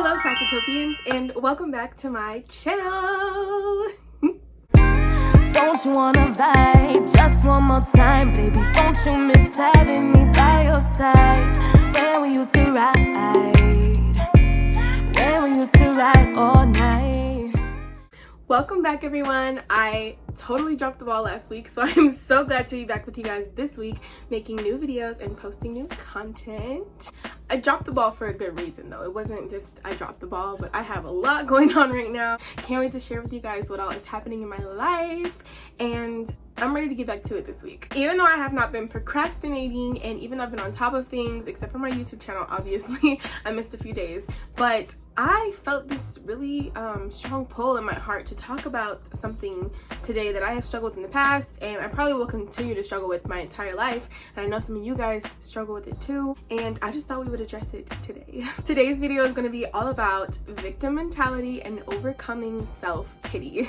Hello Chasitopians, and welcome back to my channel. Don't you wanna vibe just one more time, baby? Don't you miss having me by your side? When we used to ride all night. Welcome back, everyone. I totally dropped the ball last week, so I'm so glad to be back with you guys this week, making new videos and posting new content. I dropped the ball for a good reason, though. It wasn't just I dropped the ball, but I have a lot going on right now. Can't wait to share with you guys what all is happening in my life, and I'm ready to get back to it this week. Even though I have not been procrastinating, and even though I've been on top of things, except for my YouTube channel, obviously, I missed a few days, but I felt this really strong pull in my heart to talk about something today that I have struggled with in the past, and I probably will continue to struggle with my entire life, and I know some of you guys struggle with it too, and I just thought we would address it today. Today's video is going to be all about victim mentality and overcoming self-pity.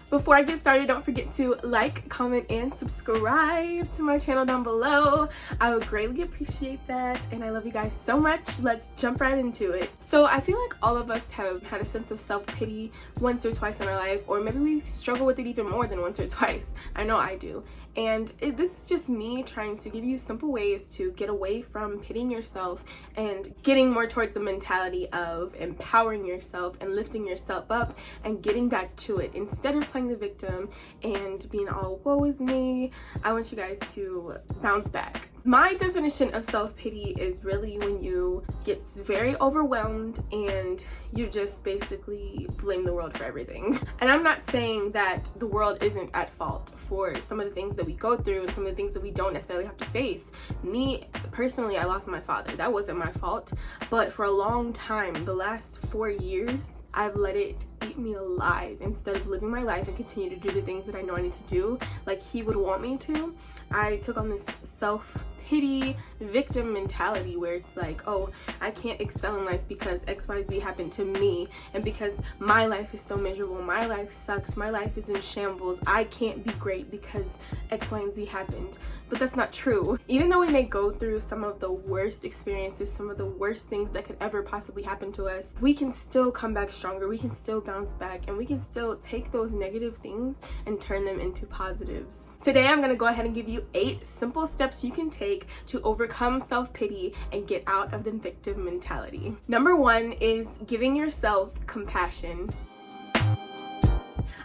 Before I get started, don't forget to like, comment, and subscribe to my channel down below. I would greatly appreciate that, and I love you guys so much. Let's jump right into it. So I feel like all of us have had a sense of self-pity once or twice in our life, or maybe we struggle with it even more than once or twice. I know I do. And this is just me trying to give you simple ways to get away from pitying yourself and getting more towards the mentality of empowering yourself and lifting yourself up and getting back to it. Instead of playing the victim and being all, woe is me, I want you guys to bounce back. My definition of self-pity is really when you get very overwhelmed and you just basically blame the world for everything. And I'm not saying that the world isn't at fault for some of the things that we go through and some of the things that we don't necessarily have to face. Me, personally, I lost my father. That wasn't my fault. But for a long time, the last 4 years, I've let it eat me alive instead of living my life and continue to do the things that I know I need to do like he would want me to. I took on this self-pity victim mentality where it's like, oh, I can't excel in life because XYZ happened to me, and because my life is so miserable, my life sucks, my life is in shambles, I can't be great because X, Y, and Z happened. But that's not true. Even though we may go through some of the worst experiences, some of the worst things that could ever possibly happen to us, we can still come back stronger, we can still bounce back, and we can still take those negative things and turn them into positives. Today I'm going to go ahead and give you 8 simple steps you can take to overcome self-pity and get out of the victim mentality. Number 1 is giving yourself compassion.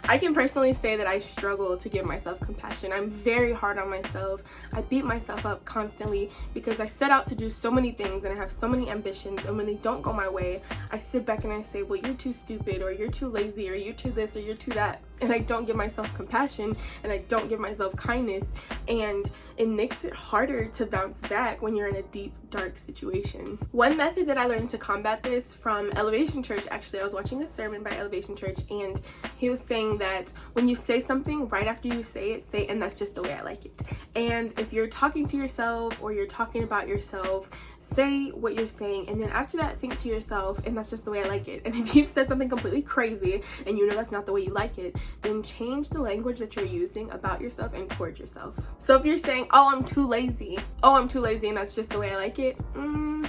I can personally say that I struggle to give myself compassion. I'm very hard on myself. I beat myself up constantly because I set out to do so many things and I have so many ambitions, and when they don't go my way, I sit back and I say, well, you're too stupid, or you're too lazy, or you're too this, or you're too that. And I don't give myself compassion, and I don't give myself kindness, and it makes it harder to bounce back when you're in a deep, dark situation. One method that I learned to combat this from Elevation Church, actually, I was watching a sermon by Elevation Church, and he was saying that when you say something, right after you say it, and that's just the way I like it. And if you're talking to yourself or you're talking about yourself, say what you're saying, and then after that, think to yourself, and that's just the way I like it. And if you've said something completely crazy and you know that's not the way you like it, then change the language that you're using about yourself and towards yourself. So if you're saying, oh, I'm too lazy, and that's just the way I like it,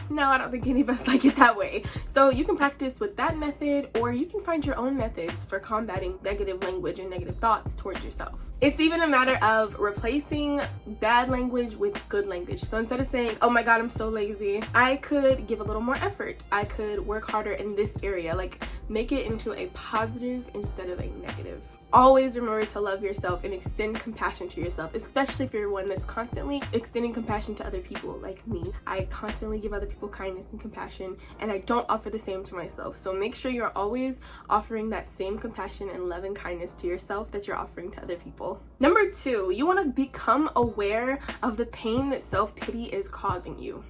no, I don't think any of us like it that way. So you can practice with that method, or you can find your own methods for combating negative language and negative thoughts towards yourself. It's even a matter of replacing bad language with good language. So instead of saying, oh my God, I'm so lazy, I could give a little more effort. I could work harder in this area. Like, make it into a positive instead of a negative. Always remember to love yourself and extend compassion to yourself, especially if you're one that's constantly extending compassion to other people like me. I constantly give other people kindness and compassion, and I don't offer the same to myself. So make sure you're always offering that same compassion and love and kindness to yourself that you're offering to other people. Number 2, you want to become aware of the pain that self-pity is causing you.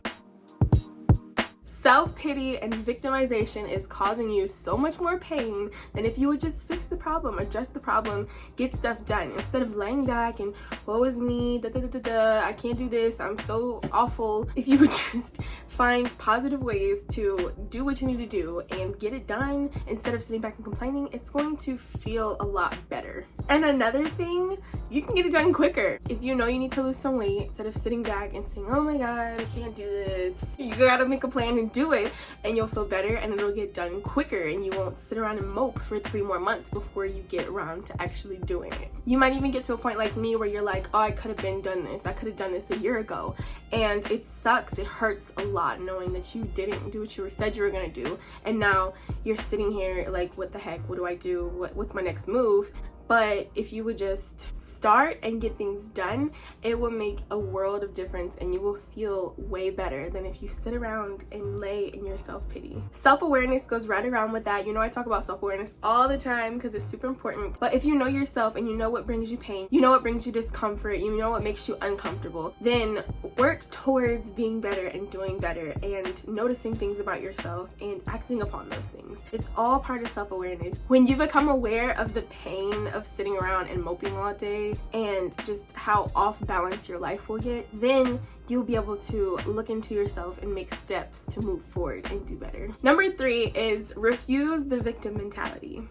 Self-pity and victimization is causing you so much more pain than if you would just fix the problem, address the problem, get stuff done, instead of laying back and woe is me, I can't do this, I'm so awful. If you would just find positive ways to do what you need to do and get it done instead of sitting back and complaining, it's going to feel a lot better. And another thing, you can get it done quicker. If you know you need to lose some weight, instead of sitting back and saying, oh my God, I can't do this, you gotta make a plan and do it and you'll feel better and it'll get done quicker, and you won't sit around and mope for 3 more months before you get around to actually doing it. You might even get to a point like me where you're like, oh, I could have done this. I could have done this a year ago. And it sucks. It hurts a lot knowing that you didn't do what you said you were going to do. And now you're sitting here like, what the heck? What do I do? What's my next move? But if you would just start and get things done, it will make a world of difference, and you will feel way better than if you sit around and lay in your self-pity. Self-awareness goes right around with that. You know, I talk about self-awareness all the time because it's super important. But if you know yourself and you know what brings you pain, you know what brings you discomfort, you know what makes you uncomfortable, then work towards being better and doing better and noticing things about yourself and acting upon those things. It's all part of self-awareness. When you become aware of the pain of sitting around and moping all day and just how off balance your life will get, then you'll be able to look into yourself and make steps to move forward and do better. Number 3 is refuse the victim mentality.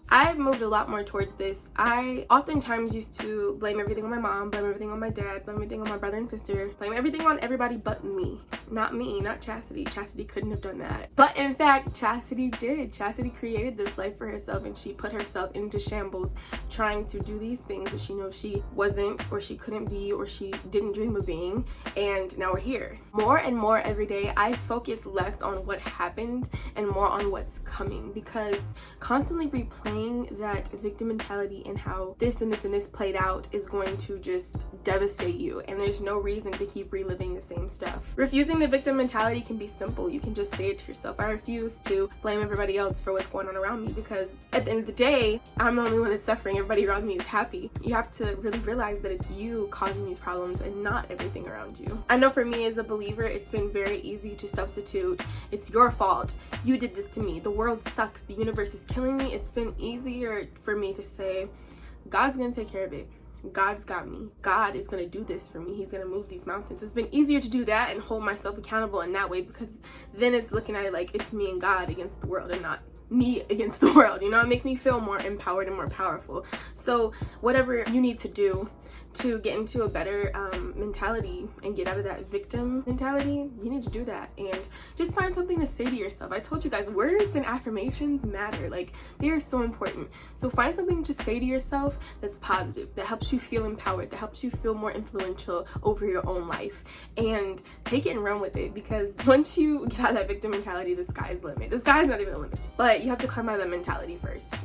I've moved a lot more towards this. I oftentimes used to blame everything on my mom, blame everything on my dad, blame everything on my brother and sister, blame everything on everybody but me. Not me, not Chastity. Chastity couldn't have done that. But in fact, Chastity did. Chastity created this life for herself, and she put herself into shambles trying to do these things that she knows she wasn't, or she couldn't be, or she didn't dream of being. And now we're here. More and more every day, I focus less on what happened and more on what's coming, because constantly replaying that victim mentality and how this and this and this played out is going to just devastate you, and there's no reason to keep reliving the same stuff. Refusing the victim mentality can be simple. You can just say it to yourself. I refuse to blame everybody else for what's going on around me, because at the end of the day, I'm the only one that's suffering. Everybody around me is happy. You have to really realize that it's you causing these problems and not everything around you. I know for me as a believer, it's been very easy to substitute, it's your fault, you did this to me, the world sucks, the universe is killing me. It's been easier for me to say, God's gonna take care of it. God's got me. God is gonna do this for me. He's gonna move these mountains. It's been easier to do that and hold myself accountable in that way, because then it's looking at it like it's me and God against the world and not me against the world. You know, it makes me feel more empowered and more powerful. So whatever you need to do to get into a better mentality and get out of that victim mentality, you need to do that, and just find something to say to yourself. I told you guys, words and affirmations matter. Like, they are so important. So find something to say to yourself that's positive, that helps you feel empowered, that helps you feel more influential over your own life, and take it and run with it, because once you get out of that victim mentality, the sky's the limit. The sky's not even a limit, but you have to climb out of that mentality first.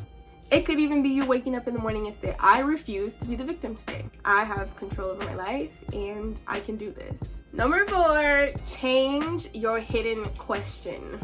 It could even be you waking up in the morning and say, I refuse to be the victim today. I have control over my life and I can do this. Number 4, change your hidden question.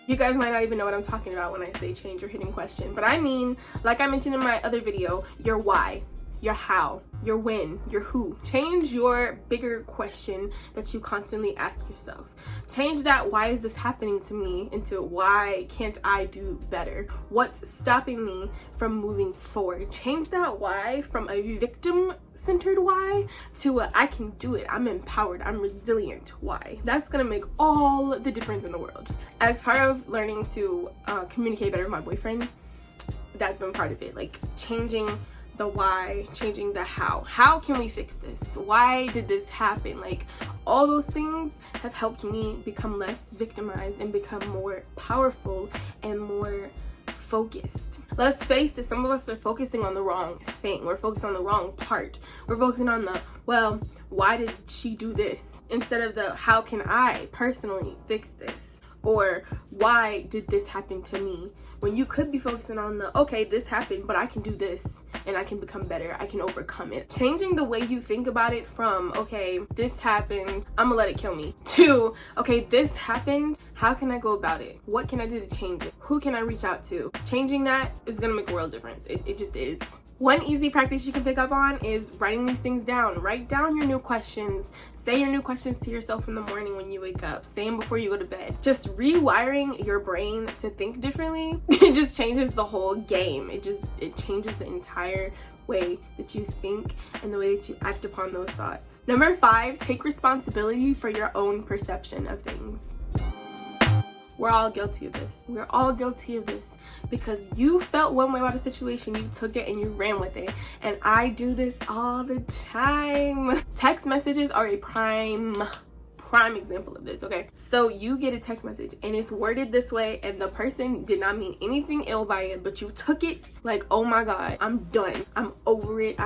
You guys might not even know what I'm talking about when I say change your hidden question, but I mean, like I mentioned in my other video, your why, your how, your when, your who. Change your bigger question that you constantly ask yourself. Change that why is this happening to me into why can't I do better? What's stopping me from moving forward? Change that why from a victim-centered why to a I can do it, I'm empowered, I'm resilient why. That's gonna make all the difference in the world. As part of learning to communicate better with my boyfriend, that's been part of it. Like, changing the why, changing the how. How can we fix this? Why did this happen? Like, all those things have helped me become less victimized and become more powerful and more focused. Let's face it, some of us are focusing on the wrong thing. We're focusing on the wrong part. We're focusing on the, well, why did she do this? Instead of the, how can I personally fix this? Or why did this happen to me? When you could be focusing on the, okay, this happened, but I can do this and I can become better, I can overcome it. Changing the way you think about it from, okay, this happened, I'm gonna let it kill me, to, okay, this happened, how can I go about it? What can I do to change it? Who can I reach out to? Changing that is gonna make a world difference. It just is. One easy practice you can pick up on is writing these things down. Write down your new questions. Say your new questions to yourself in the morning when you wake up. Say them before you go to bed. Just rewiring your brain to think differently, it just changes the whole game. It changes the entire way that you think and the way that you act upon those thoughts. Number 5, take responsibility for your own perception of things. We're all guilty of this. We're all guilty of this because you felt one way about a situation, you took it and you ran with it. And I do this all the time. Text messages are a prime prime example of this, okay? So you get a text message and it's worded this way and the person did not mean anything ill by it, but you took it like, oh my God, I'm done. I'm over it.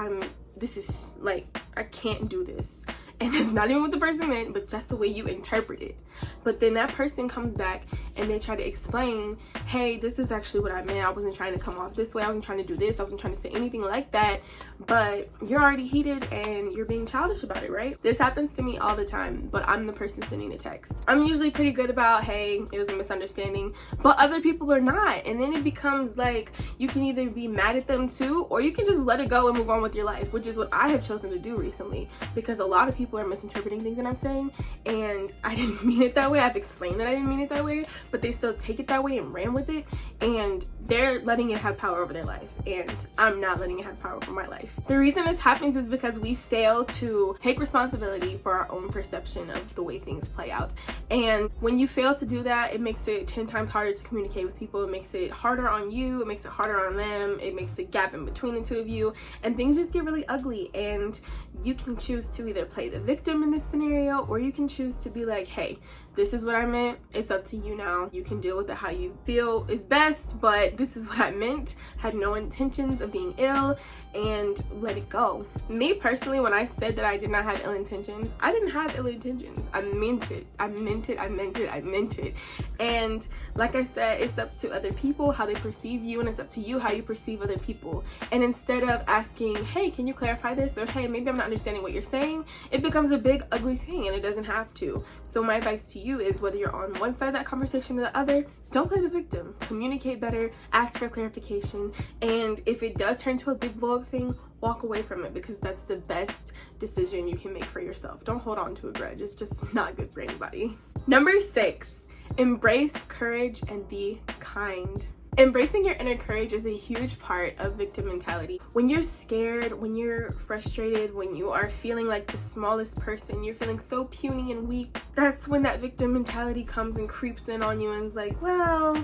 This is like, I can't do this. And it's not even what the person meant, but just the way you interpret it. But then that person comes back and they try to explain, hey, this is actually what I meant. I wasn't trying to come off this way. I wasn't trying to do this. I wasn't trying to say anything like that. But you're already heated and you're being childish about it, right? This happens to me all the time, but I'm the person sending the text. I'm usually pretty good about, hey, it was a misunderstanding, but other people are not. And then it becomes like, you can either be mad at them too, or you can just let it go and move on with your life, which is what I have chosen to do recently, because a lot of people are misinterpreting things that I'm saying, and I didn't mean it that way. I've explained that I didn't mean it that way, but they still take it that way and ran with it, and they're letting it have power over their life, and I'm not letting it have power over my life. The reason this happens is because we fail to take responsibility for our own perception of the way things play out. And when you fail to do that, it makes it 10 times harder to communicate with people. It makes it harder on you. It makes it harder on them. It makes a gap in between the two of you, and things just get really ugly. And you can choose to either play the victim in this scenario, or you can choose to be like, hey, this is what I meant. It's up to you now. You can deal with it how you feel is best, but this is what I meant. Had no intentions of being ill, and let it go. Me personally, when I said that I did not have ill intentions, I didn't have ill intentions. I meant it. I meant it. I meant it. I meant it. And like I said, it's up to other people how they perceive you, and it's up to you how you perceive other people. And instead of asking, hey, can you clarify this? Or hey, maybe I'm not understanding what you're saying, it becomes a big ugly thing, and it doesn't have to. So my advice to you is, whether you're on one side of that conversation or the other, don't play the victim. Communicate better, ask for clarification, and if it does turn to a big blow up thing, walk away from it, because that's the best decision you can make for yourself. Don't hold on to a grudge. It's just not good for anybody. Number 6, embrace courage and be kind. Embracing your inner courage is a huge part of victim mentality. When you're scared, when you're frustrated, when you are feeling like the smallest person, you're feeling so puny and weak, that's when that victim mentality comes and creeps in on you and is like, well,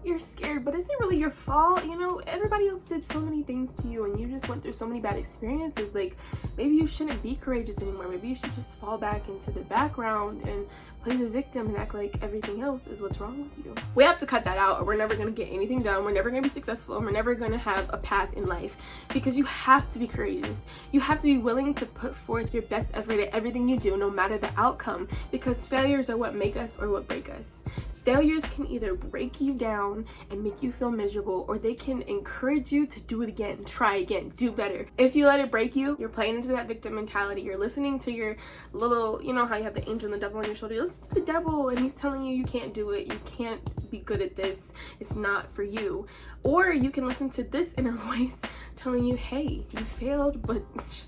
you're scared, but is it really your fault? You know, everybody else did so many things to you and you just went through so many bad experiences. Like, maybe you shouldn't be courageous anymore. Maybe you should just fall back into the background and play the victim and act like everything else is what's wrong with you. We have to cut that out, or we're never going to get anything done. We're never going to be successful, and we're never going to have a path in life, because you have to be courageous. You have to be willing to put forth your best effort at everything you do, no matter the outcome, because failures are what make us or what break us. Failures can either break you down and make you feel miserable, or they can encourage you to do it again, try again, do better. If you let it break you, you're playing into that victim mentality. You're listening to your little, you know how you have the angel and the devil on your shoulder. You listen to the devil and he's telling you can't do it, you can't be good at this, it's not for you. Or you can listen to this inner voice telling you, hey, you failed, but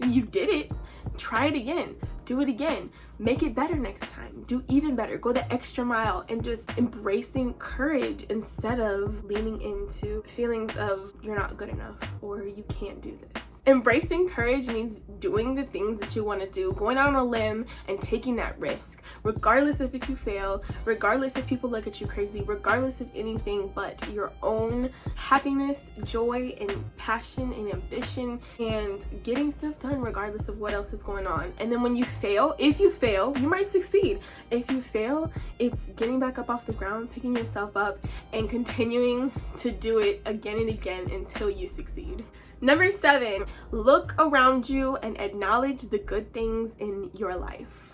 you did it. Try it again. Do it again. Make it better next time. Do even better. Go the extra mile, and just embracing courage instead of leaning into feelings of you're not good enough or you can't do this. Embracing courage means doing the things that you want to do, going out on a limb and taking that risk, regardless of if you fail, regardless if people look at you crazy, regardless of anything but your own happiness, joy, and passion and ambition, and getting stuff done regardless of what else is going on. And then when you fail, if you fail, you might succeed. If you fail, it's getting back up off the ground, picking yourself up, and continuing to do it again and again until you succeed. Number 7, look around you and acknowledge the good things in your life.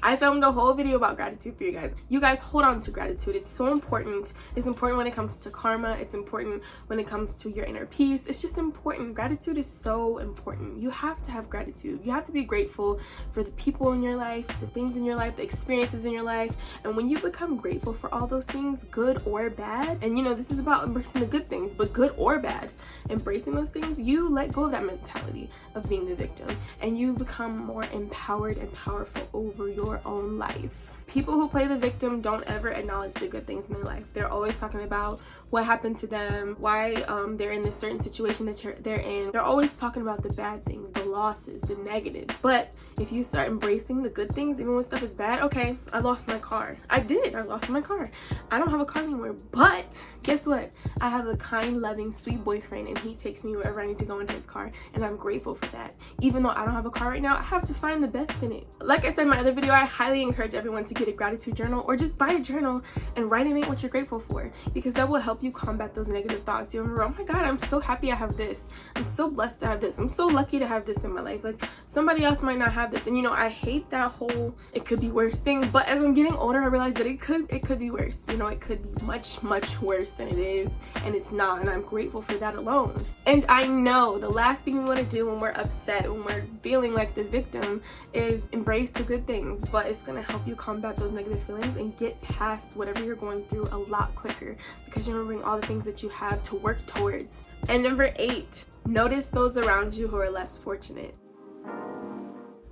I filmed a whole video about gratitude for you guys. You guys hold on to gratitude. It's so important. It's important when it comes to karma. It's important when it comes to your inner peace. It's just important. Gratitude is so important. You have to have gratitude. You have to be grateful for the people in your life, the things in your life, the experiences in your life. And when you become grateful for all those things, good or bad, and you know, this is about embracing the good things, but good or bad, embracing those things, you let go of that mentality of being the victim, and you become more empowered and powerful over your own life. People who play the victim don't ever acknowledge the good things in their life. They're always talking about what happened to them, why they're in this certain situation that they're in. They're always talking about the bad things, the losses, the negatives. But if you start embracing the good things, even when stuff is bad, okay, I lost my car. I lost my car. I don't have a car anymore, but guess what? I have a kind, loving, sweet boyfriend, and he takes me wherever I need to go in his car, and I'm grateful for that. Even though I don't have a car right now, I have to find the best in it. Like I said in my other video, I highly encourage everyone to get a gratitude journal, or just buy a journal and write in it what you're grateful for, because that will help you combat those negative thoughts. You'll remember, oh my God, I'm so happy I have this. I'm so blessed to have this. I'm so lucky to have this in my life. Like, somebody else might not have this. And you know, I hate that whole it could be worse thing, but as I'm getting older, I realize that it could be worse. You know, it could be much, much worse than it is, and it's not, and I'm grateful for that alone. And I know the last thing we want to do when we're upset, when we're feeling like the victim, is embrace the good things, but it's going to help you combat those negative feelings and get past whatever you're going through a lot quicker, because you're remembering all the things that you have to work towards. And number 8, notice those around you who are less fortunate.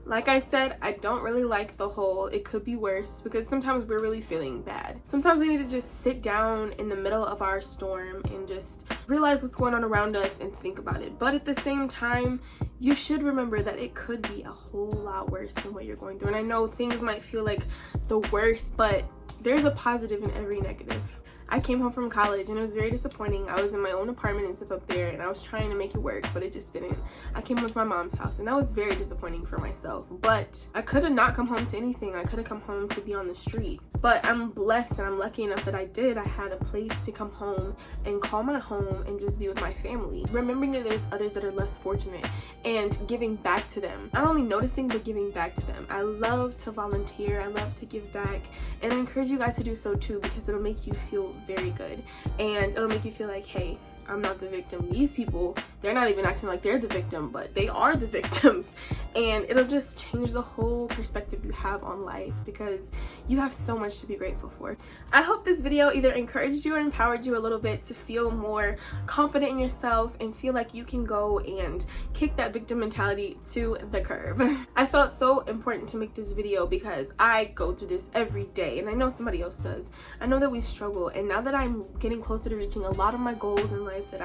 Like I said, I don't really like the whole it could be worse, because sometimes we're really feeling bad. Sometimes we need to just sit down in the middle of our storm and just realize what's going on around us and think about it. But at the same time, you should remember that it could be a whole lot worse than what you're going through. And I know things might feel like the worst, but there's a positive in every negative. I came home from college and it was very disappointing. I was in my own apartment and stuff up there, and I was trying to make it work, but it just didn't. I came home to my mom's house, and that was very disappointing for myself. But I could have not come home to anything. I could have come home to be on the street. But I'm blessed and I'm lucky enough that I did. I had a place to come home and call my home and just be with my family. Remembering that there's others that are less fortunate and giving back to them. Not only noticing, but giving back to them. I love to volunteer. I love to give back. And I encourage you guys to do so too, because it'll make you feel very good. And it'll make you feel like, hey, I'm not the victim. These people, they're not even acting like they're the victim, but they are the victims. And it'll just change the whole perspective you have on life, because you have so much to be grateful for. I hope this video either encouraged you or empowered you a little bit to feel more confident in yourself and feel like you can go and kick that victim mentality to the curb. I felt so important to make this video because I go through this every day, and I know somebody else does. I know that we struggle, and now that I'm getting closer to reaching a lot of my goals in life, that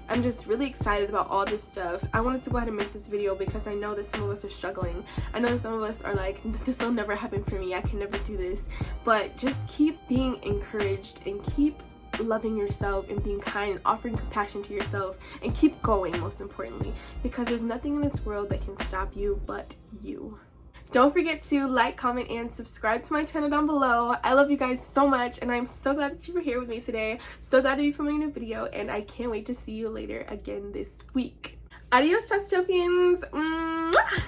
I'm just really excited about all this stuff, I wanted to go ahead and make this video because I know that some of us are struggling. I know that some of us are like, this will never happen for me, I can never do this. But just keep being encouraged and keep loving yourself and being kind and offering compassion to yourself, and keep going, most importantly, because there's nothing in this world that can stop you but you. Don't forget to like, comment, and subscribe to my channel down below. I love you guys so much, and I'm so glad that you were here with me today. So glad to be filming a video, and I can't wait to see you later again this week. Adios, Chasitopians! Mwah!